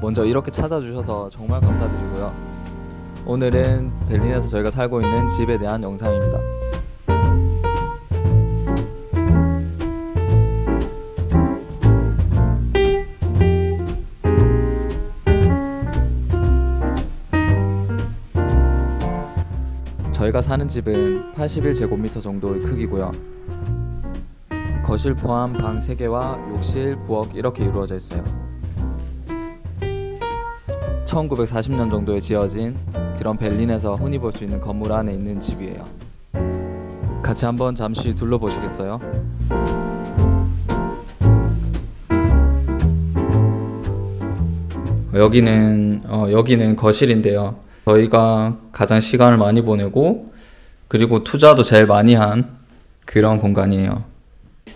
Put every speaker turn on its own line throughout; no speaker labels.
먼저 이렇게 찾아주셔서 정말 감사드리고요. 오늘은 베를린에서 저희가 살고 있는 집에 대한 영상입니다. 저희가 사는 집은 81제곱미터 정도의 크기고요. 거실 포함 방 3개와 욕실, 부엌 이렇게 이루어져 있어요. 1940년 정도에 지어진 그런 베를린에서 흔히 볼 수 있는 건물 안에 있는 집이에요. 같이 한번 잠시 둘러보시겠어요? 여기는 거실인데요. 저희가 가장 시간을 많이 보내고 그리고 투자도 제일 많이 한 그런 공간이에요.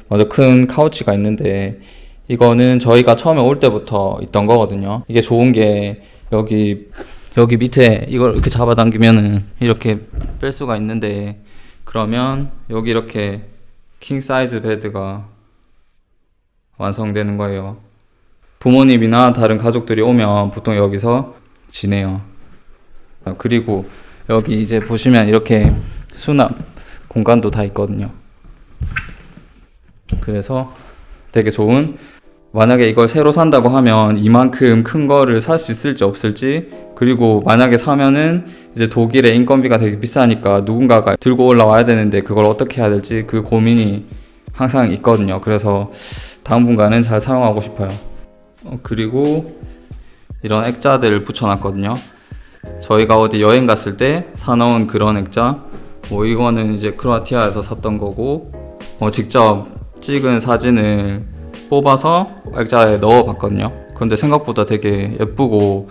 먼저 큰 카우치가 있는데 이거는 저희가 처음에 올 때부터 있던 거거든요. 이게 좋은 게 여기 밑에 이걸 이렇게 잡아당기면은 이렇게 뺄 수가 있는데, 그러면 여기 이렇게 킹 사이즈 베드가 완성되는 거예요. 부모님이나 다른 가족들이 오면 보통 여기서 지내요. 그리고 여기 이제 보시면 이렇게 수납 공간도 다 있거든요. 그래서 되게 좋은, 만약에 이걸 새로 산다고 하면 이만큼 큰 거를 살 수 있을지 없을지, 그리고 만약에 사면은 이제 독일의 인건비가 되게 비싸니까 누군가가 들고 올라와야 되는데 그걸 어떻게 해야 될지 그 고민이 항상 있거든요. 그래서 당분간은 잘 사용하고 싶어요. 그리고 이런 액자들을 붙여놨거든요. 저희가 어디 여행 갔을 때 사놓은 그런 액자, 이거는 이제 크로아티아에서 샀던 거고, 직접 찍은 사진을 뽑아서 액자에 넣어봤거든요. 그런데 생각보다 되게 예쁘고,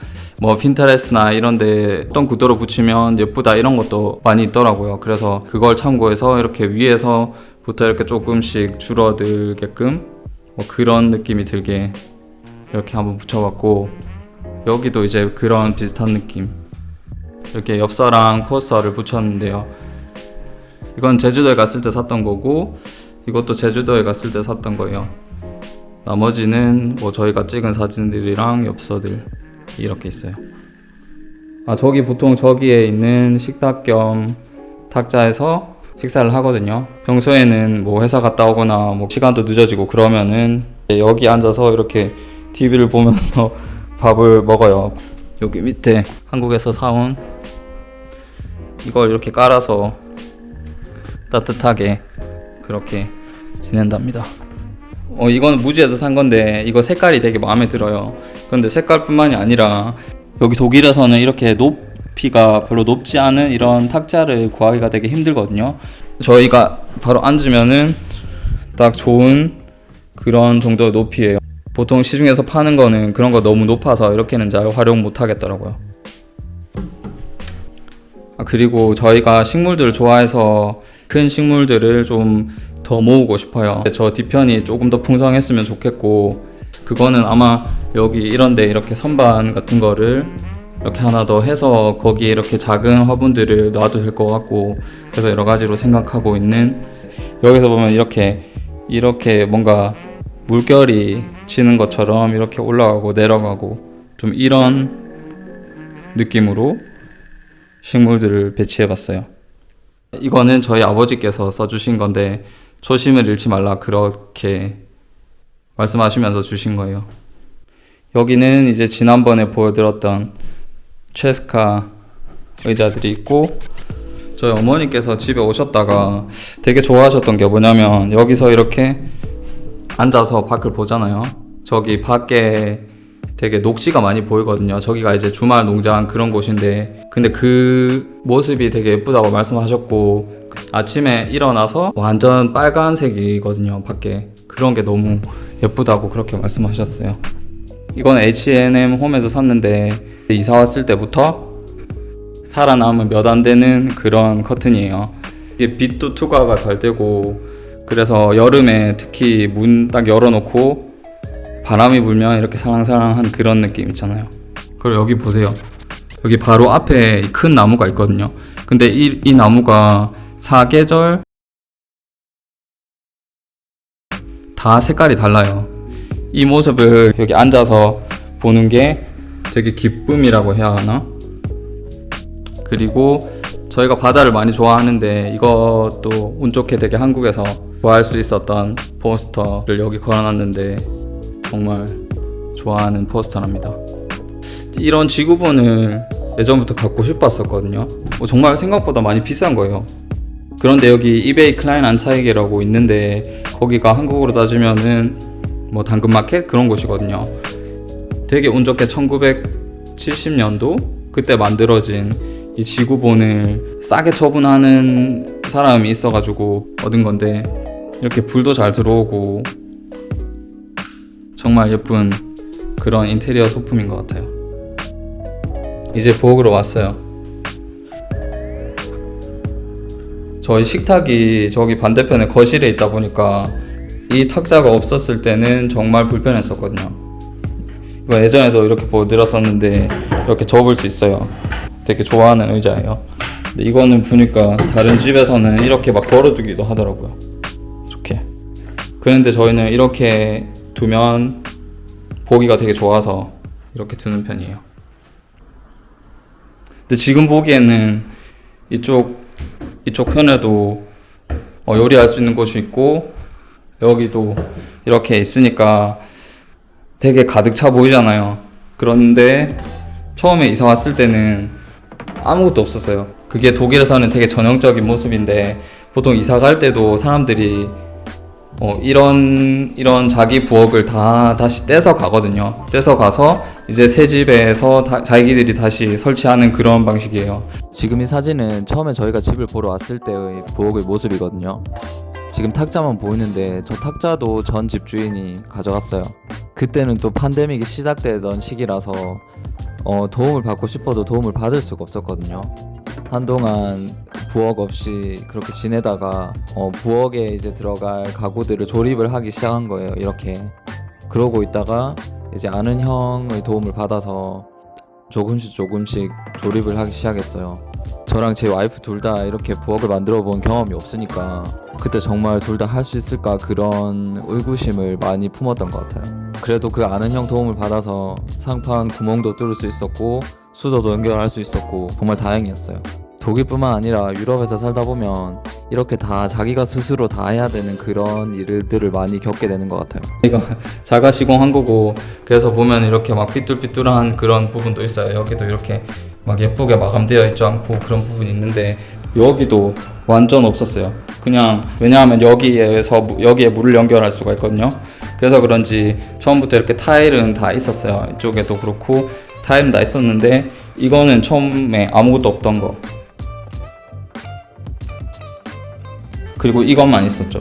핀터레스트나 이런데 어떤 구도로 붙이면 예쁘다 이런 것도 많이 있더라고요. 그래서 그걸 참고해서 이렇게 위에서부터 이렇게 조금씩 줄어들게끔 그런 느낌이 들게 이렇게 한번 붙여봤고, 여기도 이제 그런 비슷한 느낌, 이렇게 엽서랑 포스터를 붙였는데요. 이건 제주도에 갔을 때 샀던 거고, 이것도 제주도에 갔을 때 샀던 거예요. 나머지는 저희가 찍은 사진들이랑 엽서들 이렇게 있어요. 저기 보통 저기에 있는 식탁 겸 탁자에서 식사를 하거든요. 평소에는 회사 갔다 오거나 시간도 늦어지고 그러면은 여기 앉아서 이렇게 TV를 보면서 밥을 먹어요. 여기 밑에 한국에서 사온 이걸 이렇게 깔아서 따뜻하게 그렇게 지낸답니다. 이건 무지에서 산 건데 이거 색깔이 되게 마음에 들어요. 그런데 색깔뿐만이 아니라 여기 독일에서는 이렇게 높이가 별로 높지 않은 이런 탁자를 구하기가 되게 힘들거든요. 저희가 바로 앉으면은 딱 좋은 그런 정도의 높이예요. 보통 시중에서 파는 거는 그런 거 너무 높아서 이렇게는 잘 활용 못 하겠더라고요. 그리고 저희가 식물들을 좋아해서 큰 식물들을 좀 더 모으고 싶어요. 저 뒤편이 조금 더 풍성했으면 좋겠고, 그거는 아마 여기 이런데 이렇게 선반 같은 거를 이렇게 하나 더 해서 거기에 이렇게 작은 화분들을 놔도 될 것 같고, 그래서 여러 가지로 생각하고 있는, 여기서 보면 이렇게 뭔가 물결이 치는 것처럼 이렇게 올라가고 내려가고 좀 이런 느낌으로 식물들을 배치해 봤어요. 이거는 저희 아버지께서 써주신 건데 초심을 잃지 말라 그렇게 말씀하시면서 주신 거예요. 여기는 이제 지난번에 보여드렸던 체스카 의자들이 있고, 저희 어머니께서 집에 오셨다가 되게 좋아하셨던 게 뭐냐면 여기서 이렇게 앉아서 밖을 보잖아요. 저기 밖에 되게 녹지가 많이 보이거든요. 저기가 이제 주말 농장 그런 곳인데, 근데 그 모습이 되게 예쁘다고 말씀하셨고, 아침에 일어나서 완전 빨간색이거든요, 밖에. 그런 게 너무 예쁘다고 그렇게 말씀하셨어요. 이건 H&M 홈에서 샀는데 이사 왔을 때부터 살아남은 몇 안 되는 그런 커튼이에요. 이게 빛도 투과가 잘 되고, 그래서 여름에 특히 문 딱 열어놓고 바람이 불면 이렇게 살랑살랑한 그런 느낌 있잖아요. 그리고 여기 보세요. 여기 바로 앞에 큰 나무가 있거든요. 근데 이 나무가 사계절 다 색깔이 달라요. 이 모습을 여기 앉아서 보는 게 되게 기쁨이라고 해야 하나? 그리고 저희가 바다를 많이 좋아하는데 이것도 운 좋게 되게 한국에서 구할 수 있었던 포스터를 여기 걸어놨는데 정말 좋아하는 포스터랍니다. 이런 지구본을 예전부터 갖고 싶었었거든요. 정말 생각보다 많이 비싼 거예요. 그런데 여기 이베이 클라인 안차이게라고 있는데 거기가 한국으로 따지면은 뭐 당근마켓 그런 곳이거든요. 되게 운 좋게 1970년도 그때 만들어진 이 지구본을 싸게 처분하는 사람이 있어가지고 얻은 건데 이렇게 불도 잘 들어오고 정말 예쁜 그런 인테리어 소품인 것 같아요. 이제 부엌으로 왔어요. 저희 식탁이 저기 반대편에 거실에 있다 보니까 이 탁자가 없었을 때는 정말 불편했었거든요. 이거 예전에도 이렇게 보여드렸었는데 이렇게 접을 수 있어요. 되게 좋아하는 의자예요. 근데 이거는 보니까 다른 집에서는 이렇게 막 걸어두기도 하더라고요. 이렇게. 그런데 저희는 이렇게 두면 보기가 되게 좋아서 이렇게 두는 편이에요. 근데 지금 보기에는 이쪽 편에도 요리할 수 있는 곳이 있고 여기도 이렇게 있으니까 되게 가득 차 보이잖아요. 그런데 처음에 이사 왔을 때는 아무것도 없었어요. 그게 독일에서는 되게 전형적인 모습인데 보통 이사 갈 때도 사람들이 이런 자기 부엌을 다 다시 떼서 가거든요. 떼서 가서 이제 새 집에서 자기들이 다시 설치하는 그런 방식이에요.
지금 이 사진은 처음에 저희가 집을 보러 왔을 때의 부엌의 모습이거든요. 지금 탁자만 보이는데 저 탁자도 전 집주인이 가져갔어요. 그때는 또 팬데믹이 시작되던 시기라서 도움을 받고 싶어도 도움을 받을 수가 없었거든요. 한동안 부엌 없이 그렇게 지내다가 부엌에 이제 들어갈 가구들을 조립을 하기 시작한 거예요. 이렇게 그러고 있다가 이제 아는 형의 도움을 받아서 조금씩 조립을 하기 시작했어요. 저랑 제 와이프 둘 다 이렇게 부엌을 만들어 본 경험이 없으니까 그때 정말 둘 다 할 수 있을까 그런 의구심을 많이 품었던 것 같아요. 그래도 그 아는 형 도움을 받아서 상판 구멍도 뚫을 수 있었고 수도도 연결할 수 있었고 정말 다행이었어요. 독일뿐만 아니라 유럽에서 살다 보면 이렇게 다 자기가 스스로 다 해야 되는 그런 일들을 많이 겪게 되는 것 같아요.
이거 자가 시공한 거고 그래서 보면 이렇게 막 삐뚤삐뚤한 그런 부분도 있어요. 여기도 이렇게 막 예쁘게 마감되어 있지 않고 그런 부분이 있는데 여기도 완전 없었어요. 그냥 왜냐하면 여기에 물을 연결할 수가 있거든요. 그래서 그런지 처음부터 이렇게 타일은 다 있었어요. 이쪽에도 그렇고 타일은 다 있었는데 이거는 처음에 아무것도 없던 거. 그리고 이것만 있었죠.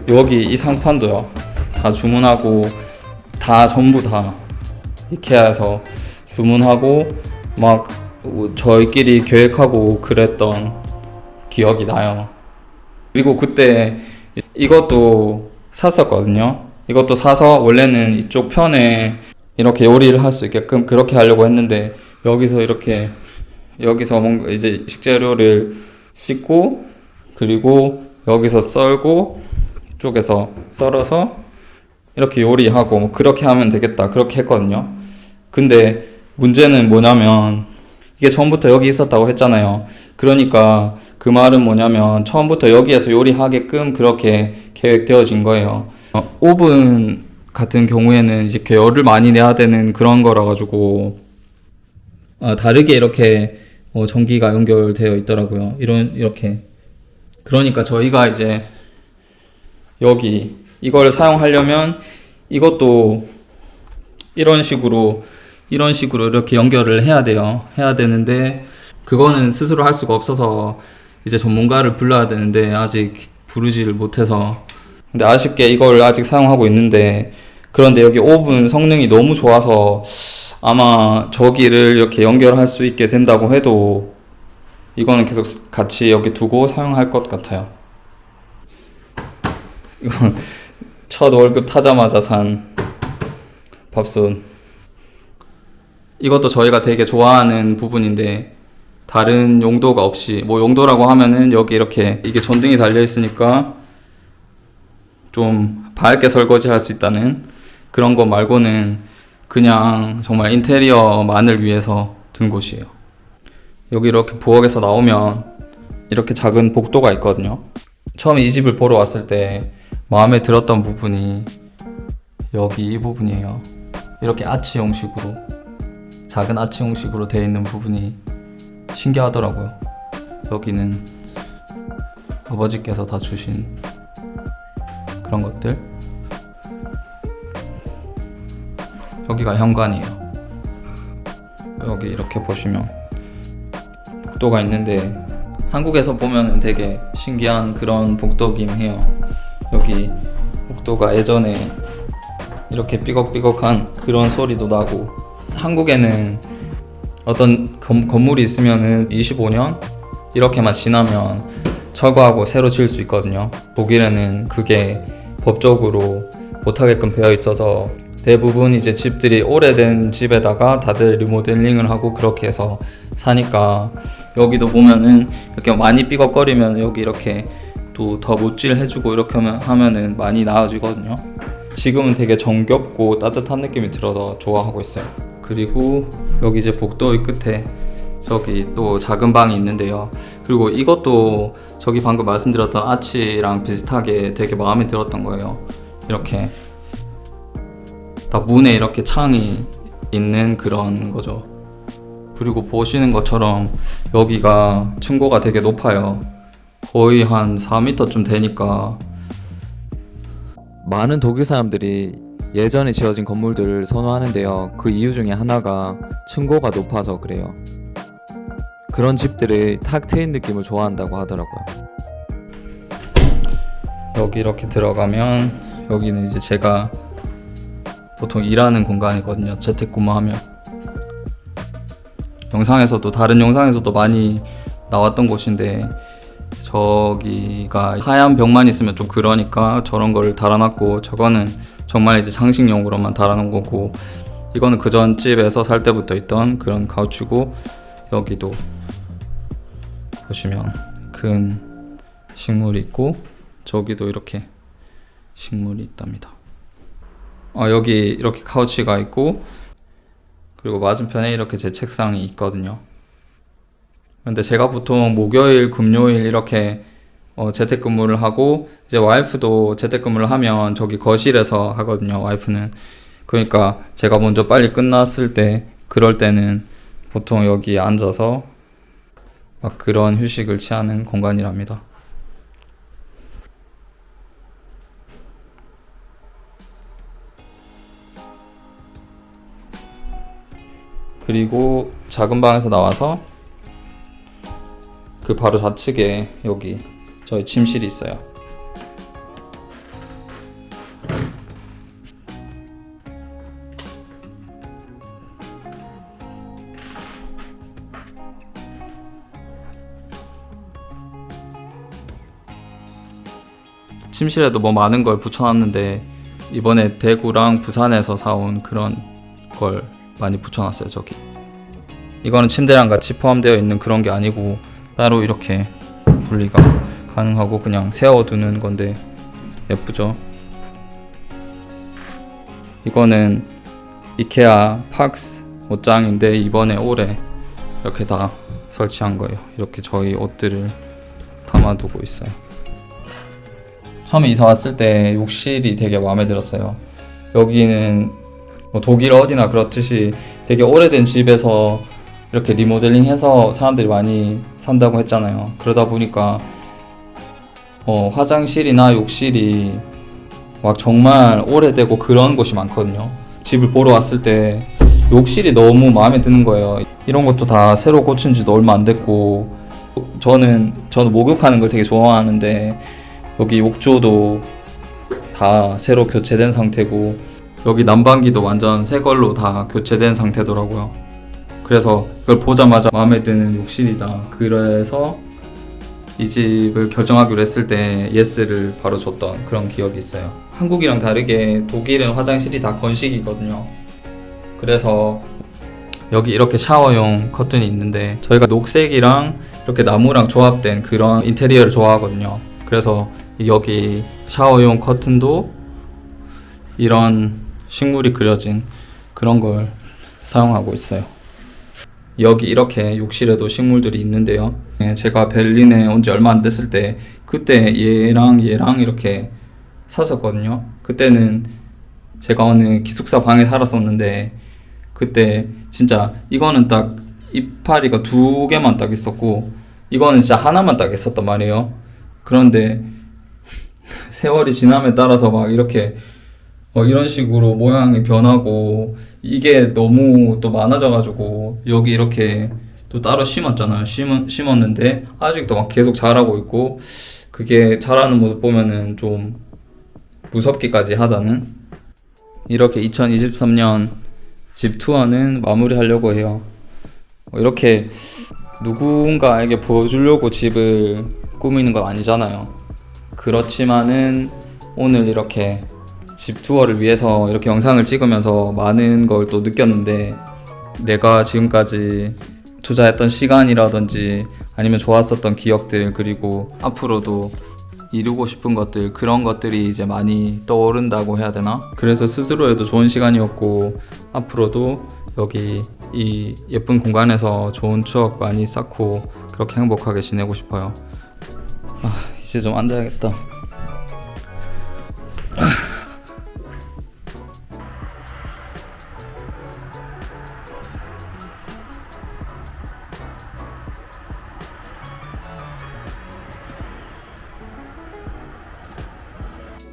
여기 이 상판도요. 다 주문하고 다 전부 다 이케아에서 주문하고 막 저희끼리 계획하고 그랬던 기억이 나요. 그리고 그때 이것도 샀었거든요. 이것도 사서 원래는 이쪽 편에 이렇게 요리를 할 수 있게끔 그렇게 하려고 했는데 여기서 뭔가 이제 식재료를 씻고 그리고 여기서 썰고 이쪽에서 썰어서 이렇게 요리하고 뭐 그렇게 하면 되겠다 그렇게 했거든요. 근데 문제는 뭐냐면 이게 처음부터 여기 있었다고 했잖아요. 그러니까 그 말은 뭐냐면 처음부터 여기에서 요리하게끔 그렇게 계획되어진 거예요. 오븐 같은 경우에는 이제 열을 많이 내야 되는 그런 거라 가지고 다르게 이렇게 전기가 연결되어 있더라고요. 이렇게. 그러니까 저희가 이제 여기 이걸 사용하려면 이것도 이런 식으로 이렇게 연결을 해야 돼요. 해야 되는데 그거는 스스로 할 수가 없어서 이제 전문가를 불러야 되는데 아직 부르지를 못해서 근데 아쉽게 이걸 아직 사용하고 있는데 그런데 여기 오븐 성능이 너무 좋아서 아마 저기를 이렇게 연결할 수 있게 된다고 해도 이거는 계속 같이 여기 두고 사용할 것 같아요. 이건 첫 월급 타자마자 산 밥솥. 이것도 저희가 되게 좋아하는 부분인데 다른 용도가 없이 뭐 용도라고 하면은 여기 이렇게 이게 전등이 달려 있으니까 좀 밝게 설거지 할 수 있다는 그런 거 말고는 그냥 정말 인테리어만을 위해서 둔 곳이에요. 여기 이렇게 부엌에서 나오면 이렇게 작은 복도가 있거든요. 처음에 이 집을 보러 왔을 때 마음에 들었던 부분이 여기 이 부분이에요. 이렇게 아치 형식으로, 작은 아치 형식으로 되어 있는 부분이 신기하더라고요. 여기는 아버지께서 다 주신 그런 것들. 여기가 현관이에요. 여기 이렇게 보시면 복도가 있는데 한국에서 보면 되게 신기한 그런 복도긴 해요. 여기 복도가 예전에 이렇게 삐걱삐걱한 그런 소리도 나고, 한국에는 어떤 건물이 있으면은 25년 이렇게만 지나면 철거하고 새로 지을 수 있거든요. 독일에는 그게 법적으로 못하게끔 되어 있어서 대부분 이제 집들이 오래된 집에다가 다들 리모델링을 하고 그렇게 해서 사니까, 여기도 보면은 이렇게 많이 삐걱거리면 여기 이렇게 또 더 못질 해주고 이렇게 하면은 많이 나아지거든요. 지금은 되게 정겹고 따뜻한 느낌이 들어서 좋아하고 있어요. 그리고 여기 이제 복도의 끝에 저기 또 작은 방이 있는데요. 그리고 이것도 저기 방금 말씀드렸던 아치랑 비슷하게 되게 마음에 들었던 거예요. 이렇게 다 문에 이렇게 창이 있는 그런 거죠. 그리고 보시는 것처럼 여기가 층고가 되게 높아요. 거의 한 4m쯤 되니까.
많은 독일 사람들이 예전에 지어진 건물들을 선호하는데요. 그 이유 중에 하나가 층고가 높아서 그래요. 그런 집들의 탁 트인 느낌을 좋아한다고 하더라고요.
여기 이렇게 들어가면 여기는 이제 제가 보통 일하는 공간이거든요. 재택근무하면. 영상에서도, 다른 영상에서도 많이 나왔던 곳인데, 저기가 하얀 벽만 있으면 좀 그러니까 저런 걸 달아놨고, 저거는 정말 이제 장식용으로만 달아놓은 거고, 이거는 그 전 집에서 살 때부터 있던 그런 가우치고, 여기도 보시면 큰 식물이 있고, 저기도 이렇게 식물이 있답니다. 여기 이렇게 카우치가 있고, 그리고 맞은편에 이렇게 제 책상이 있거든요. 근데 제가 보통 목요일, 금요일 이렇게 재택근무를 하고, 이제 와이프도 재택근무를 하면 저기 거실에서 하거든요, 와이프는. 그러니까 제가 먼저 빨리 끝났을 때, 그럴 때는 보통 여기 앉아서 막 그런 휴식을 취하는 공간이랍니다. 그리고 작은 방에서 나와서 그 바로 좌측에 여기 저희 침실이 있어요. 침실에도 뭐 많은 걸 붙여놨는데, 이번에 대구랑 부산에서 사온 그런 걸 많이 붙여놨어요. 저기 이거는 침대랑 같이 포함되어 있는 그런 게 아니고 따로 이렇게 분리가 가능하고 그냥 세워두는 건데 예쁘죠? 이거는 이케아 팍스 옷장인데 이번에 올해 이렇게 다 설치한 거예요. 이렇게 저희 옷들을 담아두고 있어요. 처음에 이사 왔을 때 욕실이 되게 마음에 들었어요. 여기는 뭐 독일 어디나 그렇듯이 되게 오래된 집에서 이렇게 리모델링 해서 사람들이 많이 산다고 했잖아요. 그러다 보니까 화장실이나 욕실이 막 정말 오래되고 그런 곳이 많거든요. 집을 보러 왔을 때 욕실이 너무 마음에 드는 거예요. 이런 것도 다 새로 고친 지도 얼마 안 됐고, 저는 목욕하는 걸 되게 좋아하는데 여기 욕조도 다 새로 교체된 상태고, 여기 난방기도 완전 새 걸로 다 교체된 상태더라고요. 그래서 이걸 보자마자 마음에 드는 욕실이다. 그래서 이 집을 결정하기로 했을 때 예스를 바로 줬던 그런 기억이 있어요. 한국이랑 다르게 독일은 화장실이 다 건식이거든요. 그래서 여기 이렇게 샤워용 커튼이 있는데, 저희가 녹색이랑 이렇게 나무랑 조합된 그런 인테리어를 좋아하거든요. 그래서 여기 샤워용 커튼도 이런 식물이 그려진 그런 걸 사용하고 있어요. 여기 이렇게 욕실에도 식물들이 있는데요. 제가 베를린에 온 지 얼마 안 됐을 때 그때 얘랑 이렇게 샀었거든요. 그때는 제가 어느 기숙사 방에 살았었는데 그때 진짜 이거는 딱 이파리가 2개만 딱 있었고 이거는 진짜 하나만 딱 있었단 말이에요. 그런데 세월이 지남에 따라서 막 이렇게 이런 식으로 모양이 변하고 이게 너무 또 많아져가지고 여기 이렇게 또 따로 심었잖아요. 심었는데 아직도 막 계속 자라고 있고 그게 자라는 모습 보면은 좀 무섭기까지 하다는. 이렇게 2023년 집 투어는 마무리하려고 해요. 이렇게 누군가에게 보여주려고 집을 꾸미는 건 아니잖아요. 그렇지만은 오늘 이렇게 집 투어를 위해서 이렇게 영상을 찍으면서 많은 걸 또 느꼈는데 내가 지금까지 투자했던 시간이라든지 아니면 좋았었던 기억들 그리고 앞으로도 이루고 싶은 것들 그런 것들이 이제 많이 떠오른다고 해야 되나? 그래서 스스로에도 좋은 시간이었고 앞으로도 여기 이 예쁜 공간에서 좋은 추억 많이 쌓고 그렇게 행복하게 지내고 싶어요. 이제 좀 앉아야겠다.